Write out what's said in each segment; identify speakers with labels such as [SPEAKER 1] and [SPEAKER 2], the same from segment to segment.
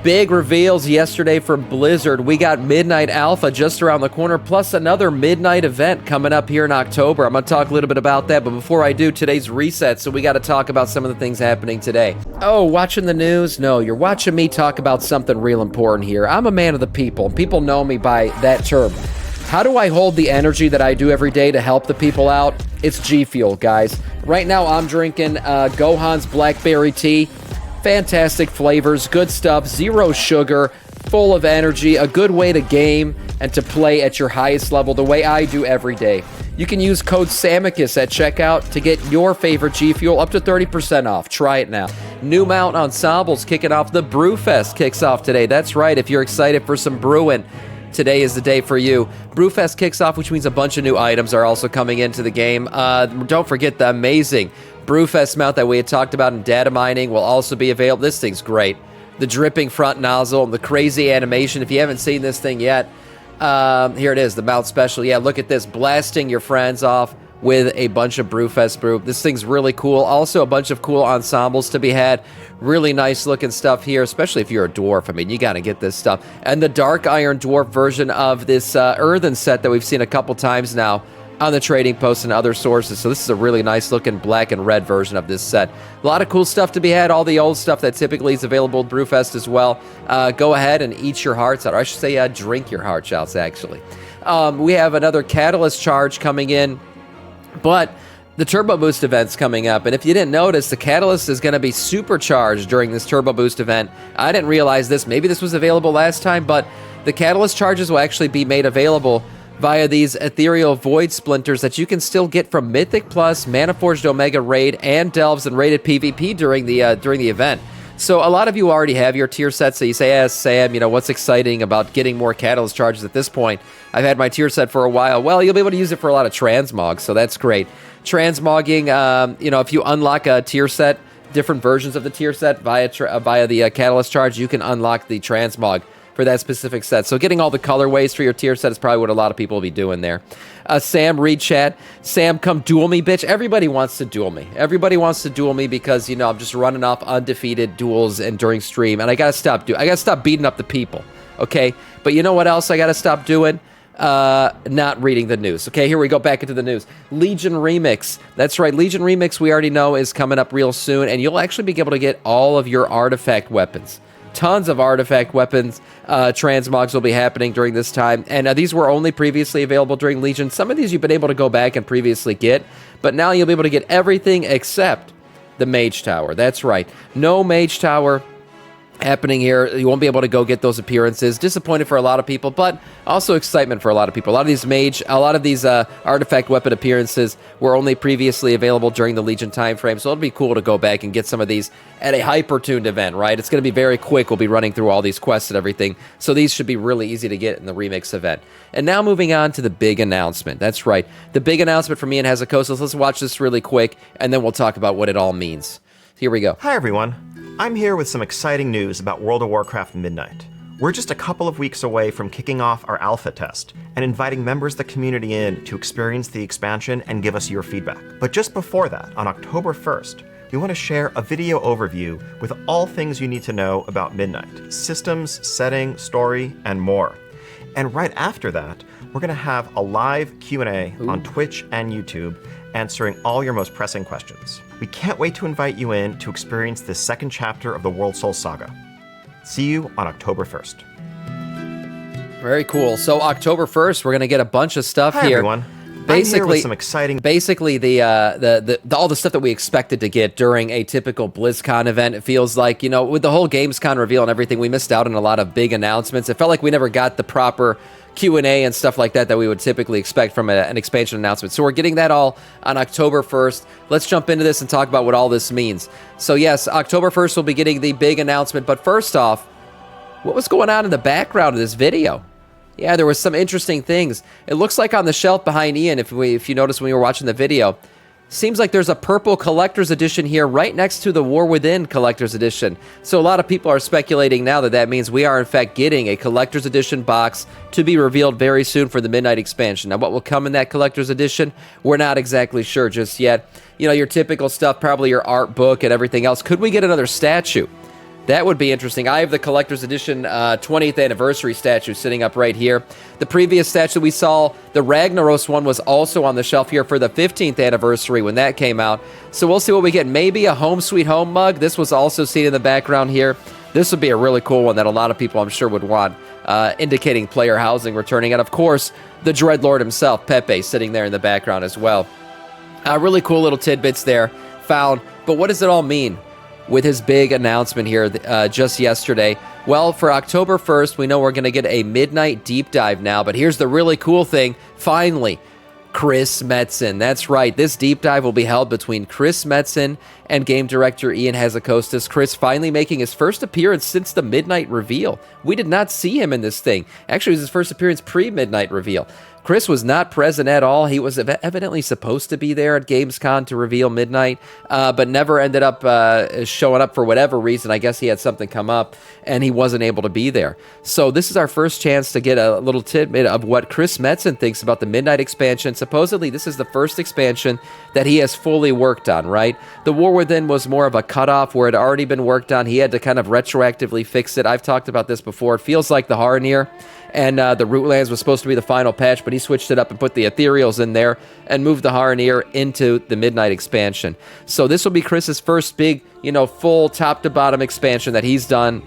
[SPEAKER 1] Big reveals yesterday from Blizzard. We got Midnight Alpha just around the corner, plus another Midnight event coming up here in October. I'm going to talk a little bit about that, but before I do, today's reset, so we got to talk about some of the things happening today. Oh, watching the news? No, you're watching me talk about something real important here. I'm a man of the people, and people know me by that term. How do I hold the energy that I do every day to help the people out? It's G Fuel, guys. Right now, I'm drinking Gohan's Blackberry Tea. Fantastic flavors, good stuff, zero sugar, full of energy, a good way to game and to play at your highest level the way I do every day. You can use code Samiccus at checkout to get your favorite G Fuel up to 30% off. Try it now. New Mount Ensembles kicking off. The Brewfest kicks off today. That's right, if you're excited for some brewing, today is the day for you. Brewfest kicks off, which means a bunch of new items are also coming into the game. Don't forget the amazing Brewfest mount that we had talked about in data mining will also be available. This thing's great. The dripping front nozzle and the crazy animation. If you haven't seen this thing yet, here it is, the mount special. Yeah, look at this, blasting your friends off with a bunch of Brewfest brew. This thing's really cool. Also a bunch of cool ensembles to be had. Really nice looking stuff here, especially if you're a dwarf. I mean, you got to get this stuff. And the Dark Iron Dwarf version of this earthen set that we've seen a couple times now on the trading posts and other sources. So this is a really nice looking black and red version of this set. A lot of cool stuff to be had. All the old stuff that typically is available at Brewfest as well. Go ahead and eat your hearts out. Or I should say drink your hearts out, actually. We have another Catalyst charge coming in, but the Turbo Boost event's coming up. And if you didn't notice, the Catalyst is going to be supercharged during this Turbo Boost event. I didn't realize this. Maybe this was available last time, but the Catalyst charges will actually be made available via these ethereal void splinters that you can still get from Mythic Plus, Manaforged Omega Raid, and Delves and Rated PvP during the event. So a lot of you already have your tier set, so you say, Sam, you know, what's exciting about getting more Catalyst charges at this point? I've had my tier set for a while. Well, you'll be able to use it for a lot of transmogs, so that's great. Transmogging, you know, if you unlock a tier set, different versions of the tier set via the Catalyst charge, you can unlock the transmog for that specific set. So getting all the colorways for your tier set is probably what a lot of people will be doing there. Sam, read chat. Sam, come duel me, bitch. Everybody wants to duel me. Everybody wants to duel me because, you know, I'm just running off undefeated duels and during stream, and I gotta stop beating up the people, okay? But you know what else I gotta stop doing? Not reading the news. Okay, here we go back into the news. Legion Remix. That's right, Legion Remix we already know is coming up real soon, and you'll actually be able to get all of your artifact weapons. Tons of artifact weapons transmogs will be happening during this time, and these were only previously available during Legion. Some of these you've been able to go back and previously get, but now you'll be able to get everything except the Mage Tower. That's right, no Mage Tower happening here. You won't be able to go get those appearances. Disappointed for a lot of people, but also excitement for a lot of people. A lot of these artifact weapon appearances were only previously available during the Legion time frame, so it'll be cool to go back and get some of these at a hyper-tuned event, right? It's going to be very quick. We'll be running through all these quests and everything, so these should be really easy to get in the Remix event. And now moving on to the big announcement. That's right, the big announcement from me and Hazukosis. Let's watch this really quick, and then we'll talk about what it all means. Here we go.
[SPEAKER 2] Hi everyone. I'm here with some exciting news about World of Warcraft Midnight. We're just a couple of weeks away from kicking off our alpha test and inviting members of the community in to experience the expansion and give us your feedback. But just before that, on October 1st, we want to share a video overview with all things you need to know about Midnight: systems, setting, story, and more. And right after that, we're going to have a live Q&A on Twitch and YouTube, answering all your most pressing questions. We can't wait to invite you in to experience this second chapter of the World Soul Saga. See you on October 1st.
[SPEAKER 1] Very cool. So October 1st, we're going to get a bunch of stuff
[SPEAKER 2] Hi,
[SPEAKER 1] here.
[SPEAKER 2] Everyone. Basically, some exciting.
[SPEAKER 1] Basically, all the stuff that we expected to get during a typical BlizzCon event. It feels like, you know, with the whole Gamescom reveal and everything, we missed out on a lot of big announcements. It felt like we never got the proper Q&A and stuff like that we would typically expect from an expansion announcement. So we're getting that all on October 1st. Let's jump into this and talk about what all this means. So yes, October 1st we'll be getting the big announcement, but first off, what was going on in the background of this video? Yeah, there was some interesting things. It looks like on the shelf behind Ian, if you noticed when you were watching the video, seems like there's a purple collector's edition here right next to the War Within collector's edition. So a lot of people are speculating now that that means we are in fact getting a collector's edition box to be revealed very soon for the Midnight expansion. Now what will come in that collector's edition, we're not exactly sure just yet. You know, your typical stuff, probably your art book and everything else. Could we get another statue? That would be interesting. I have the Collector's Edition 20th Anniversary statue sitting up right here. The previous statue we saw, the Ragnaros one, was also on the shelf here for the 15th Anniversary when that came out. So we'll see what we get. Maybe a Home Sweet Home mug. This was also seen in the background here. This would be a really cool one that a lot of people, I'm sure, would want, indicating player housing returning. And, of course, the Dreadlord himself, Pepe, sitting there in the background as well. Really cool little tidbits there found. But what does it all mean with his big announcement here just yesterday? Well, for October 1st, we know we're going to get a midnight deep dive now. But here's the really cool thing. Finally, Chris Metzen. That's right. This deep dive will be held between Chris Metzen and game director Ian Hazzikostas. Chris finally making his first appearance since the midnight reveal. We did not see him in this thing. Actually, it was his first appearance pre-midnight reveal. Chris was not present at all. He was evidently supposed to be there at Gamescom to reveal Midnight, but never ended up showing up for whatever reason. I guess he had something come up, and he wasn't able to be there. So this is our first chance to get a little tidbit of what Chris Metzen thinks about the Midnight expansion. Supposedly, this is the first expansion that he has fully worked on, right? The War Within was more of a cutoff where it had already been worked on. He had to kind of retroactively fix it. I've talked about this before. It feels like the Harnir and the Rootlands was supposed to be the final patch, but he switched it up and put the Ethereals in there and moved the Harnir into the Midnight expansion. So this will be Chris's first big, full top-to-bottom expansion that he's done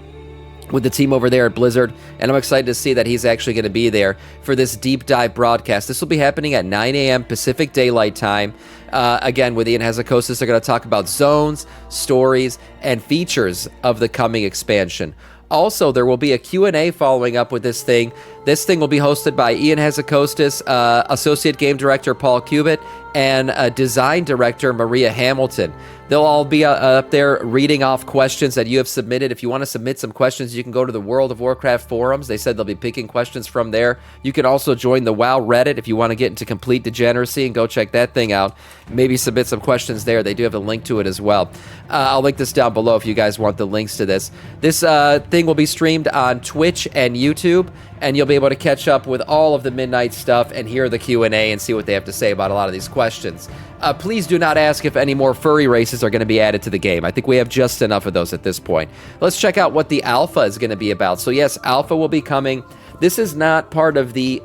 [SPEAKER 1] with the team over there at Blizzard, and I'm excited to see that he's actually going to be there for this deep dive broadcast. This will be happening at 9 a.m. Pacific Daylight Time. Again, with Ian Hazzikostas, they're going to talk about zones, stories, and features of the coming expansion. Also, there will be a Q&A following up with this thing. This thing will be hosted by Ian Hazzikostas, Associate Game Director Paul Cubitt, and Design Director Maria Hamilton. They'll all be up there reading off questions that you have submitted. If you want to submit some questions, you can go to the World of Warcraft forums. They said they'll be picking questions from there. You can also join the WoW Reddit if you want to get into complete degeneracy and go check that thing out. Maybe submit some questions there. They do have a link to it as well. I'll link this down below if you guys want the links to this. This thing will be streamed on Twitch and YouTube, and you'll be able to catch up with all of the Midnight stuff and hear the Q&A and see what they have to say about a lot of these questions. Please do not ask if any more furry races are going to be added to the game. I think we have just enough of those at this point. Let's check out what the alpha is going to be about. So yes, alpha will be coming. This is not part of the,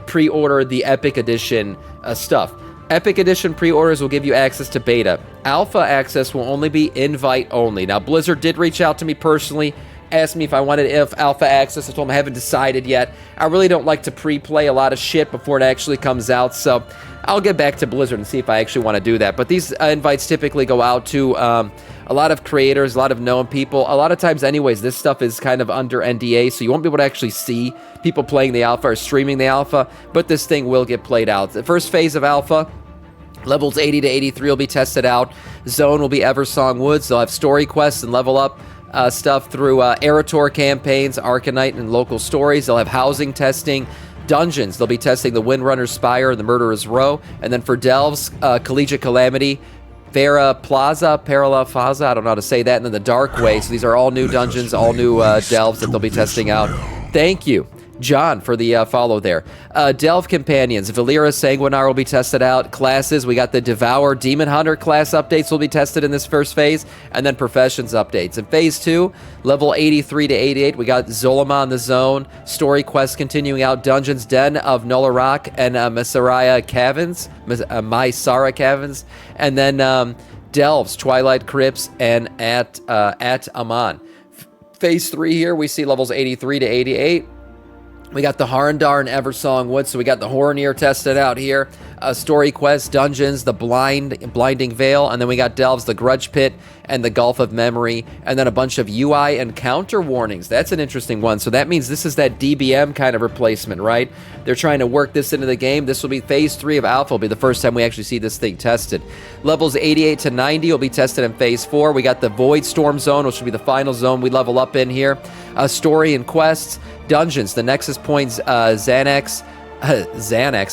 [SPEAKER 1] pre-order, the Epic Edition stuff. Epic Edition pre-orders will give you access to beta. Alpha access will only be invite only. Now, Blizzard did reach out to me personally, asked me if I wanted alpha access. I told them I haven't decided yet. I really don't like to pre-play a lot of shit before it actually comes out, so I'll get back to Blizzard and see if I actually want to do that. But these invites typically go out to a lot of creators, a lot of known people. A lot of times anyways, this stuff is kind of under NDA, so you won't be able to actually see people playing the alpha or streaming the alpha, but this thing will get played out. The first phase of alpha, levels 80 to 83 will be tested out. Zone will be Eversong Woods. They'll have story quests and level up stuff through Erator campaigns, Arcanite, and local stories. They'll have housing testing, dungeons. They'll be testing the Windrunner's Spire and the Murderer's Row. And then for Delves, Collegiate Calamity, Parallel Faza, I don't know how to say that, and then the Dark Way. So these are all new dungeons, all new Delves that they'll be testing out. Thank you, John, for the follow there. Delve Companions, Valera Sanguinar will be tested out. Classes, we got the Devour Demon Hunter class updates will be tested in this first phase, and then Professions updates. In phase 2, level 83 to 88, we got Zul'Aman in the Zone, story quests continuing out, Dungeons Den of Nullarak and Mysara Caverns, and then Delves, Twilight Crypts, and at Aman. Phase 3 here, we see levels 83 to 88. We got the Harndar and Eversong Woods, so we got the Hornir tested out here. Story Quest, Dungeons, the Blinding Veil, and then we got Delves, the Grudge Pit, and the Gulf of Memory, and then a bunch of UI and counter warnings. That's an interesting one. So that means this is that DBM kind of replacement, right? They're trying to work this into the game. This will be phase 3 of Alpha. Will be the first time we actually see this thing tested. Levels 88 to 90 will be tested in phase 4. We got the Void Storm Zone, which will be the final zone we level up in here. Story and quests, dungeons, the Nexus Points, Xanax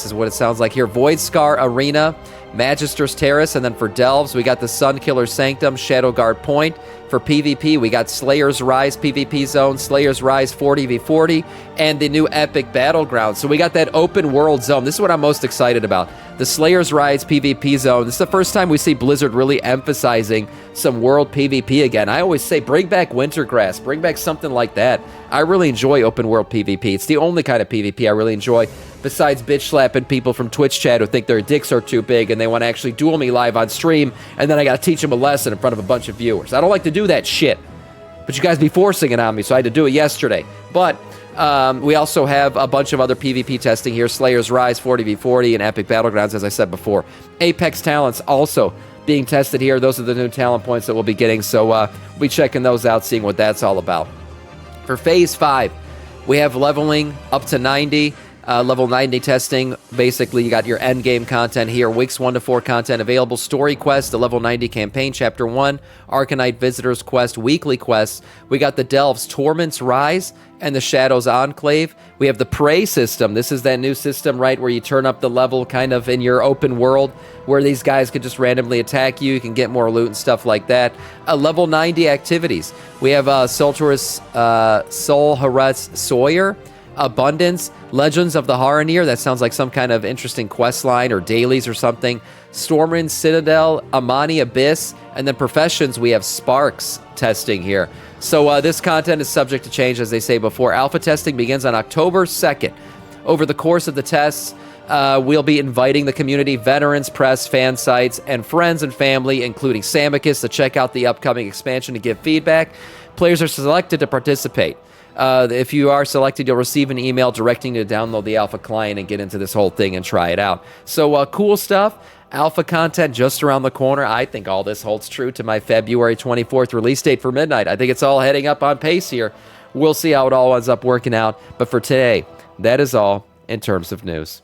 [SPEAKER 1] is what it sounds like here. Void Scar Arena, Magister's Terrace, and then for Delves, we got the Sunkiller Sanctum, Shadowguard Point. For PvP, we got Slayer's Rise PvP Zone, Slayer's Rise 40v40, and the new Epic Battleground. So we got that open world zone. This is what I'm most excited about. The Slayer's Rise PvP Zone. This is the first time we see Blizzard really emphasizing some world PvP again. I always say bring back Wintergrass, bring back something like that. I really enjoy open world PvP. It's the only kind of PvP I really enjoy, besides bitch slapping people from Twitch chat who think their dicks are too big and they want to actually duel me live on stream, and then I got to teach them a lesson in front of a bunch of viewers. I don't like to do that shit, but you guys be forcing it on me, so I had to do it yesterday. But we also have a bunch of other PvP testing here. Slayer's Rise 40v40 and Epic Battlegrounds, as I said before. Apex Talents also being tested here. Those are the new talent points that we'll be getting, so we'll be checking those out, seeing what that's all about. For Phase 5, we have leveling up to 90. Level 90 testing. Basically, you got your end game content here. Weeks 1 to 4 content available. Story quest, the level 90 campaign, chapter 1. Arcanite Visitors quest, weekly quests. We got the Delves, Torment's Rise, and the Shadows Enclave. We have the Prey system. This is that new system, right, where you turn up the level kind of in your open world, where these guys could just randomly attack you. You can get more loot and stuff like that. Level 90 activities. We have Solharet's Sawyer, Abundance, Legends of the Haranir. That sounds like some kind of interesting quest line or dailies or something. Stormwind Citadel, Amani Abyss, and then Professions, we have Sparks testing here. So this content is subject to change, as they say before. Alpha testing begins on October 2nd. Over the course of the tests, we'll be inviting the community, veterans, press, fan sites, and friends and family, including Samiccus, to check out the upcoming expansion to give feedback. Players are selected to participate. If you are selected, you'll receive an email directing you to download the alpha client and get into this whole thing and try it out. So cool stuff. Alpha content just around the corner. I think all this holds true to my February 24th release date for Midnight. I think it's all heading up on pace here. We'll see how it all ends up working out. But for today, that is all in terms of news.